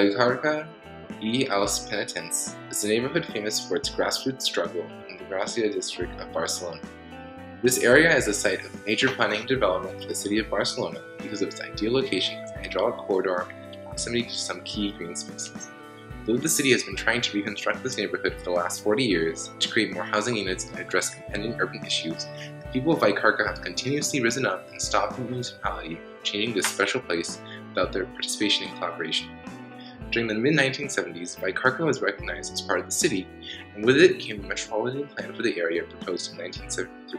Vallcarca y els Penitents is a neighborhood famous for its grassroots struggle in the Gràcia district of Barcelona. This area is the site of major planning and development for the city of Barcelona because of its ideal location as a hydraulic corridor and proximity to some key green spaces. Though the city has been trying to reconstruct this neighborhood for the last 40 years to create more housing units and address impending urban issues, the people of Vallcarca have continuously risen up and stopped the municipality from changing this special place without their participation and collaboration. During the mid-1970s, Vallcarca was recognized as part of the city, and with it came the metropolitan plan for the area proposed in 1973.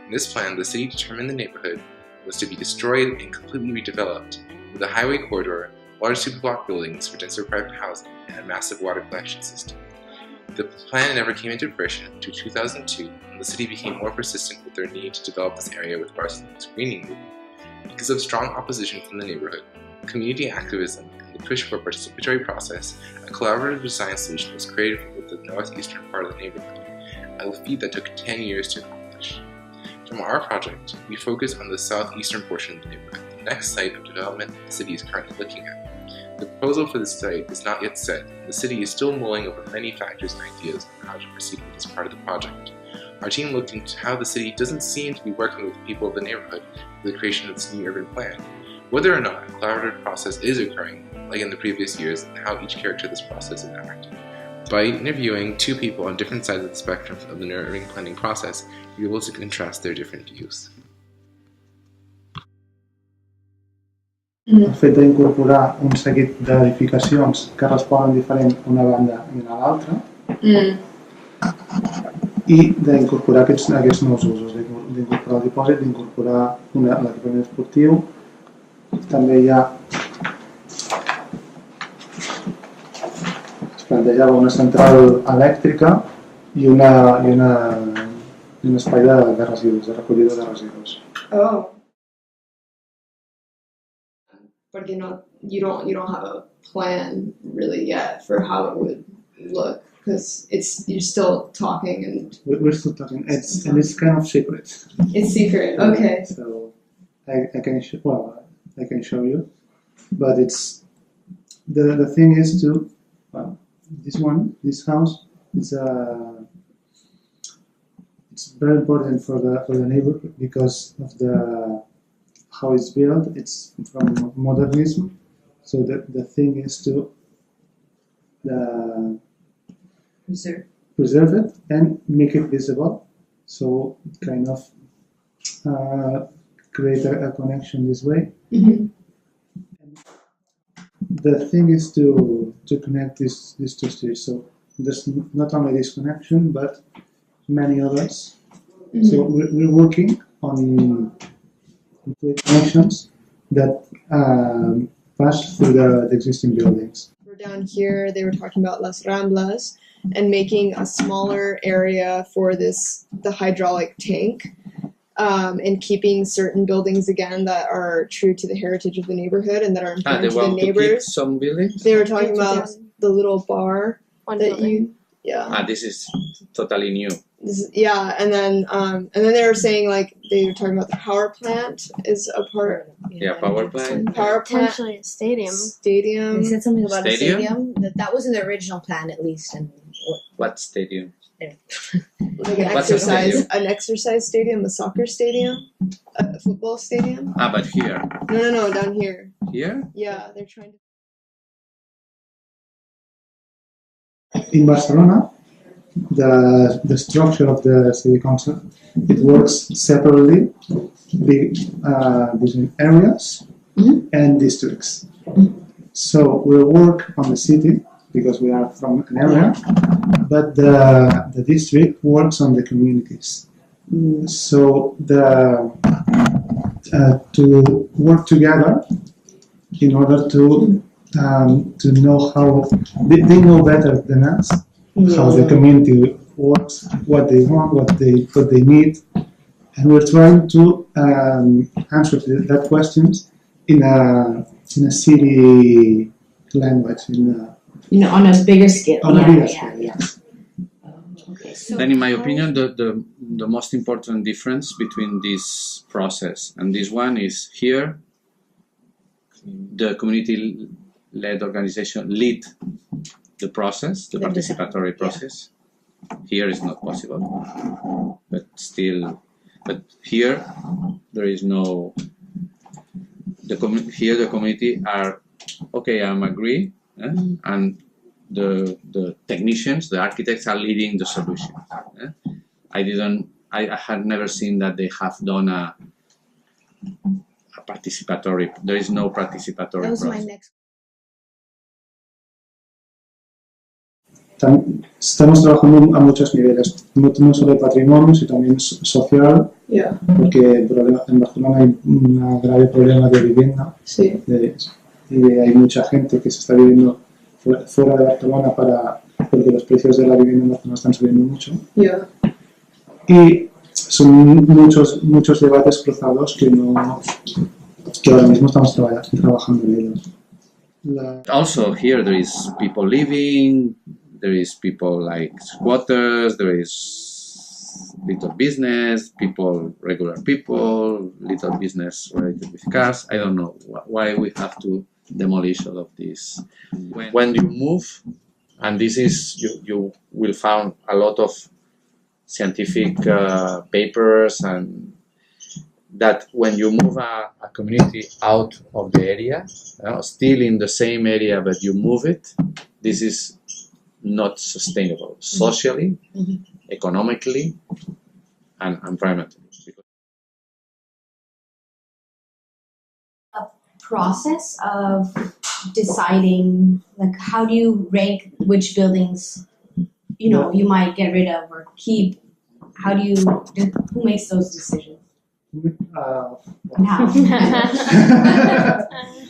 In this plan, the city determined the neighborhood was to be destroyed and completely redeveloped, with a highway corridor, large superblock buildings for denser private housing, and a massive water collection system. The plan never came into fruition until 2002, when the city became more persistent with their need to develop this area with Barcelona's greening movement. Because of strong opposition from the neighborhood, community activism, and the push for a participatory process, a collaborative design solution was created for the northeastern part of the neighborhood, a feat that took 10 years to accomplish. From our project, we focus on the southeastern portion of the neighborhood, the next site of development the city is currently looking at. The proposal for this site is not yet set, and the city is still mulling over many factors and ideas on how to proceed with this part of the project. Our team looked into how the city doesn't seem to be working with the people of the neighborhood for the creation of this new urban plan, whether or not a collaborative process is occurring, like in the previous years, and how each character of this process is acting. By interviewing two people on different sides of the spectrum of the urban planning process, you're able to contrast their different views. El fet d'incorporar un seguit d'edificacions que responen diferent una banda i a l'altra i d'incorporar aquests nous usos, d'incorporar el dipòsit, d'incorporar l'equipament esportiu. També es plantejava una central elèctrica i un espai de residus, de recollida de residus. Oh. Porque you don't have a plan really yet for how it would look, because you're still talking and we're still talking. It's kind of secret. It's secret. Okay. So I can show you, but it's the thing is to this house it's very important for the neighborhood because of how it's built. It's from modernism, so the thing is to preserve it and make it visible, so kind of create a connection this way. Mm-hmm. The thing is to connect these two streets, so there's not only this connection but many others. Mm-hmm. So we're working on connections that pass through the existing buildings. We're down here, they were talking about Las Ramblas and making a smaller area for the hydraulic tank, and keeping certain buildings again that are true to the heritage of the neighborhood and that are important to the neighbors. To keep some buildings? They were talking about the little bar this is totally new. And then they were saying, like, they were talking about the power plant is a part. Yeah, power plant. Potentially a stadium. Stadium. They said something about a stadium. That was in the original plan, at least. And what stadium? Like an exercise stadium, a soccer stadium, a football stadium. But here. No, down here. Here? Yeah, they're trying to. In Barcelona, the structure of the city council, it works separately between areas and districts. So we work on the city because we are from an area, but the district works on the communities. So to work together in order to know how they know better than us how the community works, what they want, what they need, and we're trying to answer that questions in a city language, on a bigger scale. Yeah. Okay, so then, in my opinion, the most important difference between this process and this one is here, the community led organization lead the process, the participatory process. Here is not possible, but still, but here there is no. Here the community are okay. I'm agree, and the technicians, the architects are leading the solution. I had never seen that they have done a participatory. There is no participatory That was process. my next. Estamos trabajando a muchos niveles, no solo de patrimonio, sino también social, Yeah. porque en Barcelona hay un grave problema de vivienda. Sí. Y hay mucha gente que se está viviendo fuera de Barcelona porque los precios de la vivienda en Barcelona están subiendo mucho. Yeah. Y son muchos debates cruzados que ahora mismo estamos trabajando en ellos. Also here there is people living, there is people like squatters, there is little business, people, regular people, little business related with cars. I don't know why we have to demolish all of this. When you move, and this is, you will find a lot of scientific papers, and that when you move a community out of the area, still in the same area, but you move it, this is not sustainable socially, economically, and environmentally. A process of deciding, like, how do you rank which buildings, you might get rid of or keep? How do you, who makes those decisions? And how?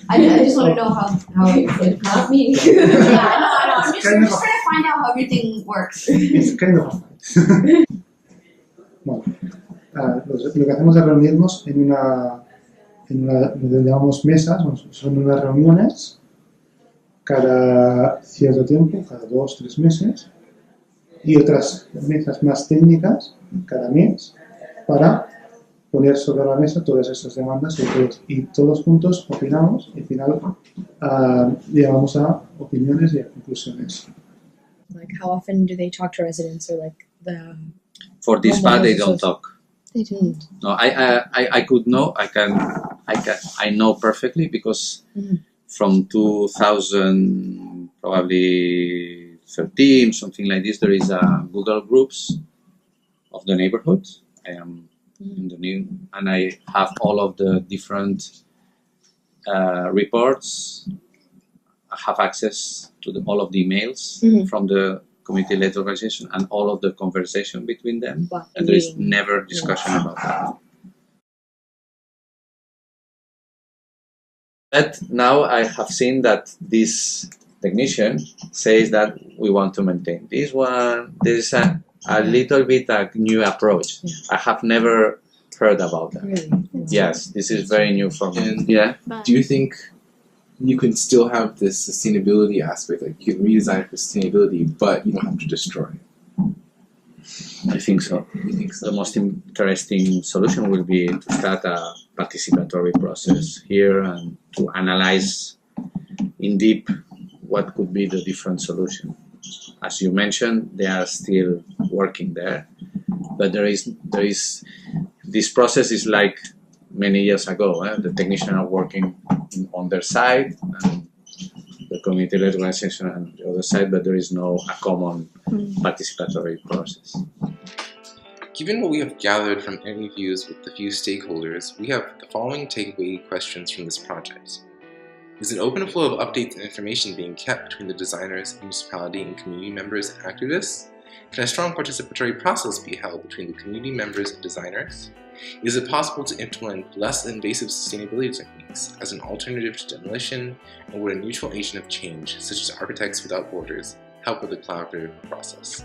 I just want to know how it not me. Yeah, I know. I'm just trying to find out how everything works. It's kind of a fight. Bueno, lo que hacemos es reunirnos en lo que llamamos mesas, son unas reuniones cada cierto tiempo, cada 2-3 meses, y otras mesas más técnicas cada mes para poner sobre la mesa todas estas demandas y todos juntos opinamos y al final llegamos a opiniones y a conclusiones. Like, how often do they talk to residents, or like the? For this part, they don't talk. They don't. No, I could know. I know perfectly because from 2000 probably 13, something like this, there is a Google groups of the neighborhood. I am in the new, and I have all of the different reports. I have access to all of the emails from the community-led organization and all of the conversation between them. Wow. And there is never discussion about that. But now I have seen that this technician says that we want to maintain this one. There is a little bit a new approach. Yeah. I have never heard about that. Really? Yes, this is very new for me. And yeah. Do you think you can still have this sustainability aspect, like you can redesign for sustainability, but you don't have to destroy it? I think so. You think so? The most interesting solution will be to start a participatory process here and to analyze in deep what could be the different solution. As you mentioned, they are still working there, but there is this process is like many years ago. The technicians are working on their side and the community-led organization on the other side, but there is no a common participatory process. Given what we have gathered from interviews with a few stakeholders, we have the following takeaway questions from this project. Is an open flow of updates and information being kept between the designers, municipality, and community members and activists? Can a strong participatory process be held between the community members and designers? Is it possible to implement less invasive sustainability techniques as an alternative to demolition, and would a neutral agent of change, such as Architects Without Borders, help with the collaborative process?